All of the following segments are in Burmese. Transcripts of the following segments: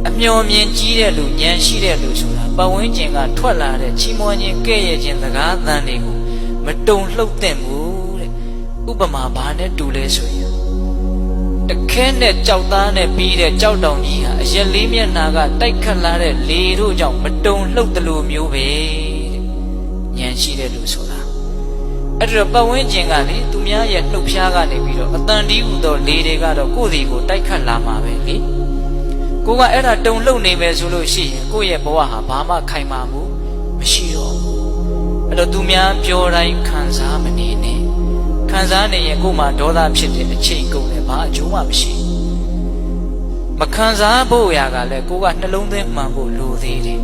အမျှော်မြင်ကြီးတဲ့လူဉာဏ်ရှိတဲ့လူဆိုတာပတ်ဝန်းကျင်ကထွက်လာတဲ့ချီးမွမ်းခြင်းကဲ့ရဲ့ခြင်းစကားသံတွေကိုမတုံလှုပ်သင့်ဘူးတဲ့ဥပမာဘာနဲ့တူလဲဆိုရင်တခဲနဲ့ကြောက်သားနဲ့ပြီးတဲ့ကြောက်တောင်ကြီးဟာအရက်လေးမျက်နှာကတိုက်ခတ်လာတဲ့လေတို့ကြောင့်မတုံလှုပ်တယ်လို့မျိုးပဲတဲ့ဉာဏ်ရှိတဲ့လူဆိုတာအဲ့တော့ပတ်ဝန်းကျင်ကလေသူများရဲ့နှုတ်ဖျားကနေပြီးတော့အတန်တီးဟူသောလေတွေကတော့ကိုယ့်စီကိုတိုက်ခတ်လာမှာပဲလေကိုကအဲ့ဒါတုံလှုပ်နေမယ်ဆိုလို့ရှိရင်ကိုယ့်ရဲ့ဘဝဟာဘာမှခိုင်မာမှုမရှိတော့ဘူးအဲ့တော့သူများပြောတိုင်းခံစားမနေနဲ့ခံစားနေရင်ကိုယ်မှာဒေါသဖြစ်တဲ့အချိန်ကုန်တယ်ဘာအကျိုးမှမရှိမခံစားဖို့ရာကလည်းကိုကနှလုံးသွင်းမှန်ဖို့လိုသေးတယ်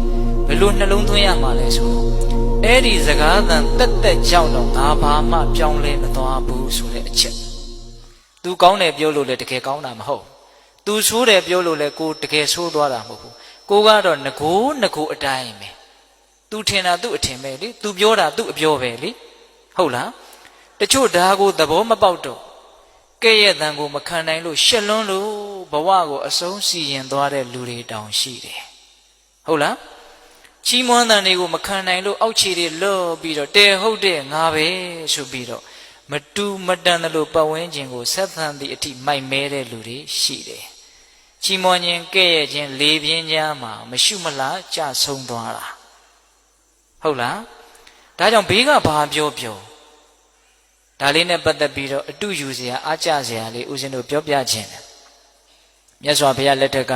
ဘယ်လိုနှလုံးသွင်းရမှာလဲဆိုတော့အဲ့ဒီစကားသံတက်တက်ကြောက်တော့ငါဘာမှပြောင်းလဲမသွားဘူးဆိုတဲ့အချက်သူကောင်းတယ်ပြောလို့လည်းတကယ်ကောင်းတာမဟုတ်သူဆိုးတယ်ပြောလို့လည်းကိုတကယ်ဆိုးသွားတာမဟုတ်ဘူးကိုကတော့ငကိုအတိုင်းပဲသူထင်တာသူ့အထင်ပဲလေသူပြောတာသူ့အပြောပဲလေဟုတ်လားတချို့ဓာကိုသဘောမပေါက်တော့ကဲ့ရဲ့တန်ကိုမခံနိုင်လို့ရှက်လွန်းလို့ဘဝကိုအဆုံးစီရင်သွားတဲ့လူတွေတောင်ရှိတယ်ဟုတ်လားချီးမွမ်းတန်တွေကိုမခံနိုင်လို့အောက်ခြေတွေလော့ပြီးတော့တဲဟုတ်တဲ့ငါပဲဆိုပြီးတော့မတူမတန်တယ်လို့ပတ်ဝန်းကျင်ကိုဆက်သန်သည့်အထိမိုက်မဲတဲ့လူတွေရှိတယ်ချီးမွမ်းခြင်းကဲ့ရဲ့ခြင်းလေပြင်းကြားမှာမရှုမလားကြဆုံးသွားတာဟုတ်လားဒါကြောင့်ဘေးကဘာပြောဒါလေးနဲ့ပတ်သက်ပြီးတော့အတူယူเสียအားကြเสียလေးဦးဇင်းတို့ပြောပြခြင်းတယ်မြတ်စွာဘုရားလက်ထက်က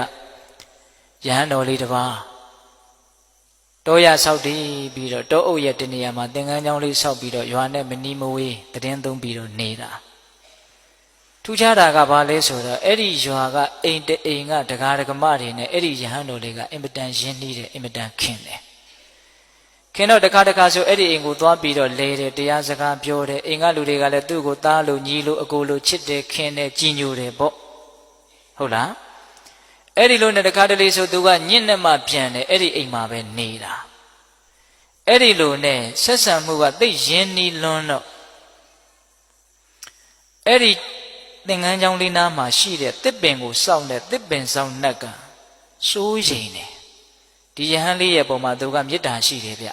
ယဟန်တော်လေးတစ်ပါးတောရဆောက်တည်ပြီးတော့တောအုပ်ရဲ့တနေရာမှာသင်္ကန်းကျောင်းလေးဆောက်ပြီးတော့ရွာနဲ့မနီးမဝေးတည်င်းသုံးပြီးတော့နေတာထူးခြားတာကဘာလဲဆိုတော့အဲ့ဒီရွာကအိမ်တအိမ်ကဒကာဒကမတွေနဲ့အဲ့ဒီယဟန်တော်လေးကအင်မတန်ရင်းနှီးတယ်အင်မတန်ခင်တယ်ခင်တော့တခါဆိုအဲ့ဒီအိမ်ကိုသွားပြီးတော့လဲတယ်တရားစကားပြောတယ်အိမ်ကလူတွေကလည်းသူ့ကိုသားလို့ညီလို့အကိုလို့ချစ်တယ်ခင်တယ်ကြည်ညိုတယ်ပေါ့ဟုတ်လားအဲ့ဒီလိုနဲ့တခါတလေဆိုသူကညစ်နဲ့မှပြန်တယ်အဲ့ဒီအိမ်မှာပဲနေတာအဲ့ဒီလိုနဲ့ဆက်ဆံမှုကသိရင်းနှီးလွန်းတော့အဲ့ဒီသင်္ကန်းကျောင်းလေးနားမှာရှိတဲ့တစ်ပင်ကိုစောင့်တဲ့တစ်ပင်ဆောင်နှက်ကစိုးရိမ်တယ်ဒီယဟန်လေးရဲ့ပုံမှာသူကမေတ္တာရှိတယ်ဗျ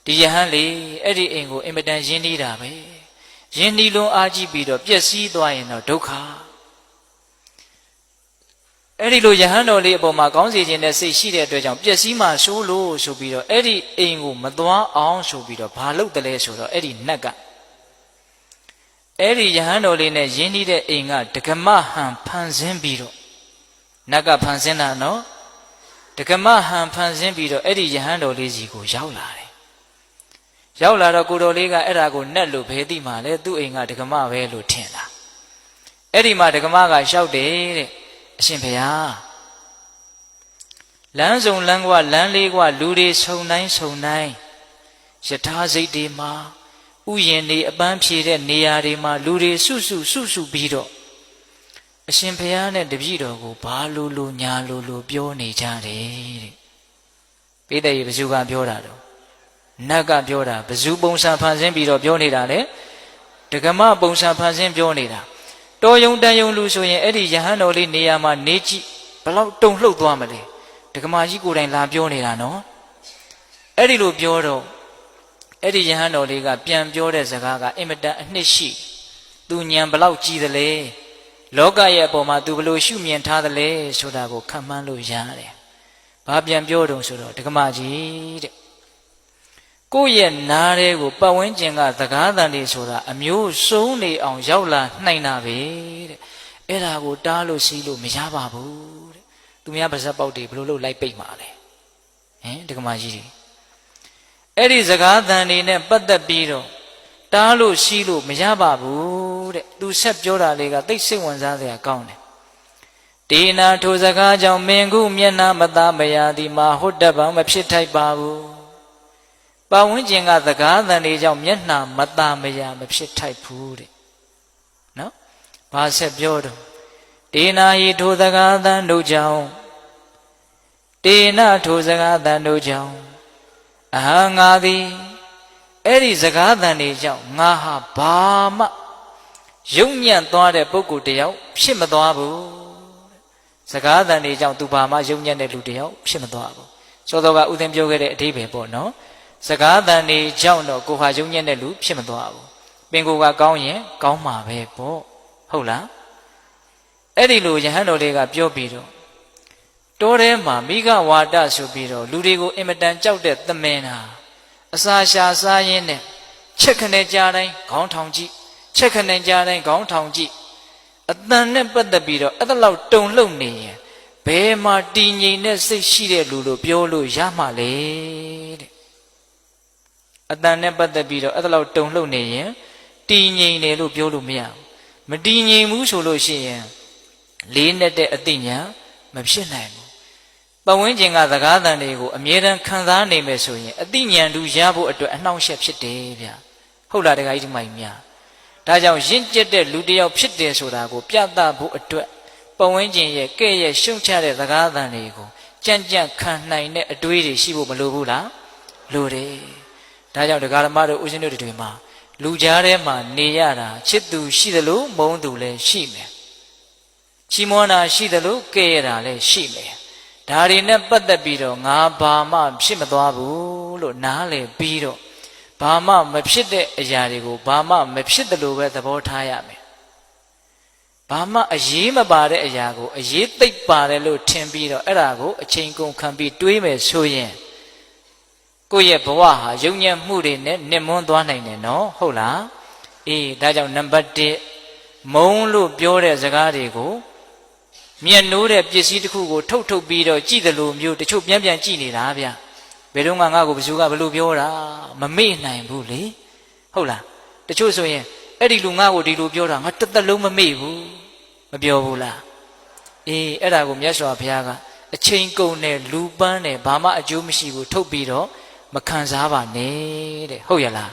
ဒီယဟန်လေးအဲ့ဒီအိမ်ကိုအင်မတန်ရင်းနှီးတာပဲရင်းနှီးလွန်းအားကြီးပြီးတော့ပျက်စီးသွားရင်တော့ဒုက္ခအဲ့ဒီလိုယဟန်တော်လေးအပေါ်မှာကောင်းစေခြင်းနဲ့စိတ်ရှိတဲ့အတွက်ကြောင့်ပျက်စီးမှဆိုးလို့ဆိုပြီးတော့အဲ့ဒီအိမ်ကိုမသွားအောင်ဆိုပြီးတော့ဘာလုပ်တယ်လဲဆိုတော့အဲ့ဒီနတ်ကအဲ့ဒီယဟန်တော်လေးနဲ့ယင်းနှီးတဲ့အိမ်ကဒကမဟန်ဖန်ဆင်းပြီးတော့နတ်ကဖန်ဆင်းတာနော်ဒကမဟန်ဖန်ဆင်းပြီးတော့အဲ့ဒီယဟန်တော်လေးစီကိုရောက်လာတယ်ရောက်လာတော့ကိုတော်လေးကအဲ့ဒါကိုနတ်လို့ဘယ်သိမှလဲသူ့အိမ်ကဒကမပဲလို့ထင်တာအဲ့ဒီမှာဒကမကရှောက်တယ်တဲ့အရှင်ဘုရားလမ်းစုံလမ်းကွာလမ်းလေးကွာလူတွေဆုံတိုင်းယထာစိတ်တွေမှာဥယျာဉ်တွေအပန်းဖြေတဲ့နေရာတွေမှာလူတွေစုပြီးတော့အရှင်ဘုရားနဲ့တပည့်တော်ကိုဘာလို့ညာလို့ပြောနေကြတယ်တဲ့ပိဿရေဘယ်သူကပြောတာတော့နတ်ကပြောတာဘယ်သူပုံစံဖန်ဆင်းပြီးတော့ပြောနေတာလဲဒကမပုံစံဖန်ဆင်းပြောနေတာတော်ယုံတန်ယုံလူဆိုရင်အဲ့ဒီယဟန်တော်လေးနေရာမှာနေကြည့်ဘလောက်တုံလှုပ်သွားမလဲဒကမာကြီးကိုယ်တိုင်လာပြောနေတာနော်အဲ့ဒီလိုပြောတော့အဲ့ဒီယဟန်တော်လေးကပြန်ပြောတဲ့စကားကအင်မတန်အနှစ်ရှိသူညံဘလောက်ကြီးသလဲလောကရဲ့အပေါ်မှာသူဘလို့ရှုမြင်ထားသလဲဆိုတာကိုခံမှန်းလို့ရတယ်ဘာပြန်ပြောတုံဆိုတော့ဒကမာကြီးတဲ့ကိုယ့်ရဲ့နားတွေကိုပတ်ဝန်းကျင်ကစကားသံတွေဆိုတာအမျိုးစုံနေအောင်ရောက်လာနိုင်တာပဲတဲ့အဲ့ဒါကိုတားလို့စီးလို့မရပါဘူးတဲ့သူများပါဇက်ပေါက်တွေဘလို့လို့လိုက်ပိတ်မှာလဲဒကမာကြီးတွေအဲ့ဒီစကားသံတွေနဲ့ပတ်သက်ပြီးတော့တားလို့စီးလို့မရပါဘူးတဲ့သူဆက်ပြောတာလေးကသိစိတ်ဝင်စားစရာကောင်းတယ်ဒေနာထိုစကားကြောင့်မင်ခုမျက်နှာမသားမရသည်မှာဟုတ်တတ်ပါမဖြစ်ထိုက်ပါဘူးပတ်ဝန်းကျင်ကစကားသံတွေကြောင့်မျက်နှာမသားမရမဖြစ်ထိုက်ဘူးတဲ့နော်ဘာဆက်ပြောတော့ဒေနာဟိထိုစကားသံတို့ကြောင့်ဒေနာထိုစကားသံတို့ကြောင့်အဟံငါသည်အဲ့ဒီစကားသံတွေကြောင့်ငါဟာဘာမှယုံညံ့သွားတဲ့ပုဂ္ဂိုလ်တယောက်ဖြစ်မသွားဘူး စကားသံတွေကြောင့်သူဘာမှယုံညံ့တဲ့လူတယောက်ဖြစ်မသွားဘူးစောစောကဥသိမ်းပြောခဲ့တဲ့အဓိပ္ပာယ်ပေါ့နော်စကားသံတွေကြောင့်တော့ကိုဟာယုံညံ့တဲ့လူဖြစ်မသွားဘူးပင်ကိုယ်ကကောင်းရင်ကောင်းမှာပဲပေါ့ဟုတ်လားအဲ့ဒီလိုယဟန်တော်လေးကပြောပြီးတော့တောထဲမှာမိဂဝါဒဆိုပြီးတော့လူတွေကိုအင်မတန်ကြောက်တဲ့သမင်ဟာအစာရှာစားရင်းနဲ့ချက်ခနဲ့ကြားတိုင်းခေါင်းထောင်ကြည့်ချက်ခနဲ့ကြားတိုင်းခေါင်းထောင်ကြည့်အတန်နဲ့ပတ်သက်ပြီးတော့အဲ့ဒါလောက်တုံလှုပ်နေရင်ဘယ်မှာတည်ငြိမ်တဲ့စိတ်ရှိတဲ့လူလို့ပြောလို့ရမှာလေတဲ့အတန်နဲ့ပတ်သက်ပြီးတော့အဲ့ဒါလောက်တုံလှုပ်နေရင်တည်ငြိမ်တယ်လို့ပြောလို့မရဘူးမတည်ငြိမ်ဘူးဆိုလို့ရှိရင်လေးနဲ့တဲ့အသိဉာဏ်မဖြစ်နိုင်ဘူးပတ်ဝန်းကျင်ကစကားသံတွေကိုအမြဲတမ်းခံစားနေမယ်ဆိုရင်အသိဉာဏ်တူရဖို့အတွက်အနှောင့်အယှက်ဖြစ်တယ်ဗျဟုတ်လားတခါကြီးဒီမိုင်များဒါကြောင့်ရင့်ကျက်တဲ့လူတစ်ယောက်ဖြစ်တယ်ဆိုတာကိုပြသဖို့အတွက်ပတ်ဝန်းကျင်ရဲ့ကဲ့ရဲ့ရှုံချတဲ့စကားသံတွေကိုကြံ့ကြံ့ခံနိုင်တဲ့အတွေးတွေရှိဖို့မလိုဘူးလားလိုတယ်ဒါကြောင့်ဒကာဓမ္မတို့ဦးဇင်းတို့တွေမှာလူကြားထဲမှာနေရတာချစ်သူရှိသလိုမုန်းသူလည်းရှိမယ်ချီးမွမ်းတာရှိသလိုကဲ့ရတာလည်းရှိမယ်ဒါတွေနဲ့ပတ်သက်ပြီးတော့ငါဘာမှဖြစ်မသွားဘူးလို့နားလည်ပြီးတော့ဘာမှမဖြစ်တဲ့အရာတွေကိုဘာမှမဖြစ်တယ်လို့ပဲသဘောထားရမယ်ဘာမှအရေးမပါတဲ့အရာကိုအရေးသိပ်ပါတယ်လို့ထင်ပြီးတော့အဲ့ဒါကိုအချိန်ကုန်ခံပြီးတွေးမယ်ဆိုရင်ကိုယ့်ရဲ့ဘဝဟာယုံညံ့မှုတွေနဲ့နစ်မွန်းသွားနိုင်တယ်နော်ဟုတ်လားအေးဒါကြောင့်နံပါတ်1မုံလို့ပြောတဲ့စကားတွေကိုမျက်နှိုးတဲ့ပစ္စည်းတစ်ခုကိုထုတ်ပြီးတော့ကြည့်တယ်လို့မျိုးတချို့ပြန်ကြည့်နေတာဗျဘယ်တော့မှငါ့ကိုဘယ်သူကဘလို့ပြောတာမမေ့နိုင်ဘူးလေဟုတ်လားတချို့ဆိုရင်အဲ့ဒီလူငါ့ကိုဒီလိုပြောတာငါတစ်သက်လုံးမမေ့ဘူးမပြောဘူးလားအေးအဲ့ဒါကိုမြတ်စွာဘုရားကအချိန်ကုန်တဲ့လူပန်းတဲ့ဘာမှအကျိုးမရှိဘူးထုတ်ပြီးတော့မခံစားပါနဲ့တဲ့ဟုတ်ရလား